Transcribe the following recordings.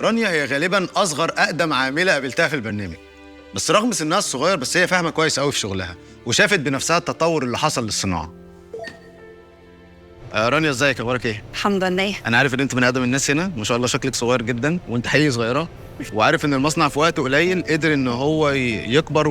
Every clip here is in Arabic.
رانيا هي غالبا اصغر اقدم عامله قابلتها في البرنامج، بس رغم سنها الصغير بس هي فاهمه كويس قوي في شغلها وشافت بنفسها التطور اللي حصل للصناعه. رانيا ازيك، اخبارك ايه؟ الحمد لله. انا عارف ان انت من اقدم الناس هنا، ما شاء الله شكلك صغير جدا وانت حقيقي صغيره، وعارف ان المصنع في وقت قليل قدر ان هو يكبر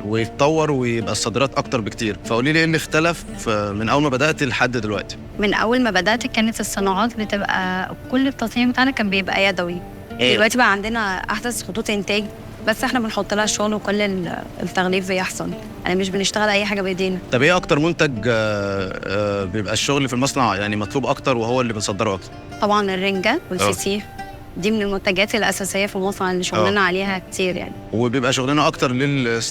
ويتطور ويبقى الصادرات اكتر بكتير، فقولي لي ايه اللي اختلف من اول ما بدات لحد دلوقتي؟ من اول ما بدات كانت الصناعات بتبقى كل التصميم بتاعنا كان بيبقى يدوي. دلوقتي بقى عندنا احدث خطوط انتاج، بس احنا بنحط لها الشغل وكل التغليف بيحصل، يعني مش بنشتغل اي حاجه بايدينا. طب ايه اكتر منتج بيبقى الشغل في المصنع يعني مطلوب اكتر وهو اللي بنصدره اكتر؟ طبعا الرنجه والفسيخ دي من المنتجات الاساسيه في المصنع اللي شغلنا عليها كتير يعني. وبيبقى شغلنا اكتر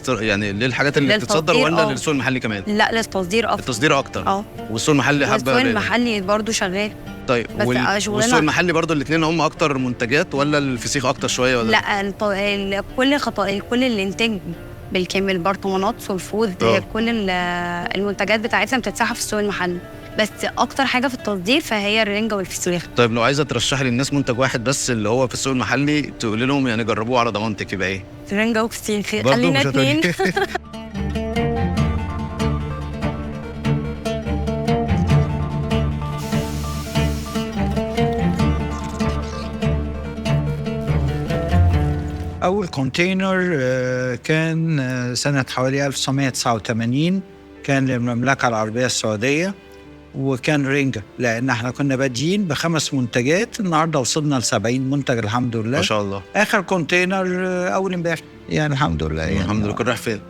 يعني للحاجات اللي بتتصدر ولا للسوق المحلي كمان؟ لا، للتصدير اكتر. التصدير اكتر. والسوق المحلي حبه والسوق المحلي برضو شغال. طيب والسوق المحلي برضو الاثنين هم اكتر منتجات ولا الفسيخ اكتر شويه ولا؟ لا، كل الانتاج بالكامل، برطمانات سولفود، كل المنتجات بتاعتنا بتتسحب في السوق المحلي، بس اكتر حاجه في التصدير فهي الرنجه والفسيخ. طيب لو عايزه ترشحي للناس منتج واحد بس اللي هو في السوق المحلي تقولي لهم يعني جربوه على ضمانتك، يبقى ايه؟ رنجه وفسيخ، خلينا اتنين. أول كونتينر كان سنة حوالي 1989، كان للمملكة العربية السعودية، وكان رنجة، لأن احنا كنا بادئين ب5 منتجات، النهاردة وصلنا ل70 منتج الحمد لله. ما شاء الله. آخر كونتينر أول امبارح يعني الحمد لله. يعني الحمد لله. كان رايح فين؟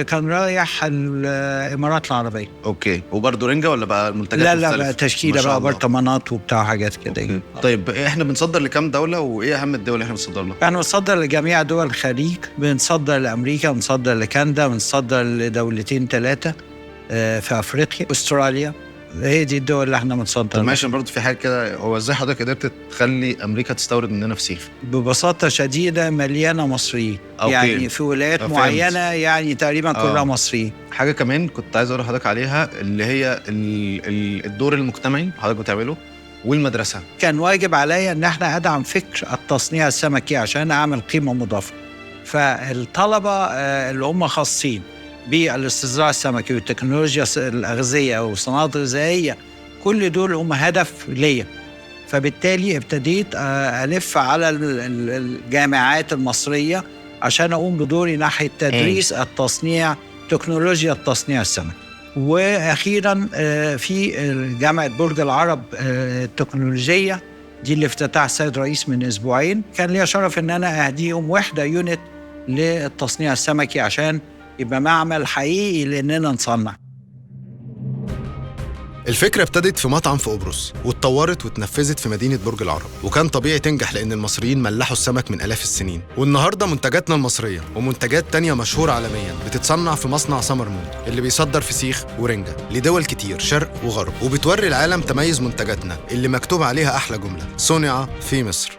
كان رايح الإمارات العربية. أوكي. وبرضه رنجة ولا بقى المنتجات مختلفة؟ لا تشكيلة بقى، برطمانات وبتاع حاجات كده. طيب احنا بنصدر لكام دولة وإيه أهم الدول اللي احنا بنصدر لها؟ احنا بنصدر لجميع دول الخليج، بنصدر لأمريكا، بنصدر لكندا، بنصدر لدولتين 3 في أفريقيا، أستراليا. هي دي الدول اللي احنا بنصدر. طب ماشي، برضه في حاجة كده، هو ازاي حضرتك قدرت تخلي أمريكا تستورد مننا فسيخ؟ ببساطة شديدة مليانة مصريين. يعني في ولايات معينة يعني تقريبا كلها مصريين. حاجة كمان كنت عايز أقول لحضرتك عليها، اللي هي الدور المجتمعي حضرتك بتعمله والمدرسة. كان واجب عليا ان احنا ادعم فكر التصنيع السمكي عشان اعمل قيمة مضافة. فالطلبة اللي هم خاصين بالاستزراع السمكي والتكنولوجيا الأغذية والصناعات الغذائية، كل دول هم هدف ليا. فبالتالي ابتديت ألف على الجامعات المصرية عشان أقوم بدوري ناحية تدريس التصنيع، تكنولوجيا التصنيع السمكي. وأخيراً في جامعة برج العرب التكنولوجية دي اللي افتتحها السيد رئيس من أسبوعين، كان لي شرف إن أنا أهديهم وحدة يونت للتصنيع السمكي عشان يبقى معمل حقيقي لأننا نصنع. الفكرة ابتدت في مطعم في قبرص واتطورت واتنفذت في مدينة برج العرب، وكان طبيعي تنجح لأن المصريين ملحوا السمك من آلاف السنين. والنهاردة منتجاتنا المصرية ومنتجات تانية مشهورة عالميا بتتصنع في مصنع سمر مود اللي بيصدر فسيخ ورنجة لدول كتير شرق وغرب، وبتوري العالم تميز منتجاتنا اللي مكتوب عليها أحلى جملة: صنع في مصر.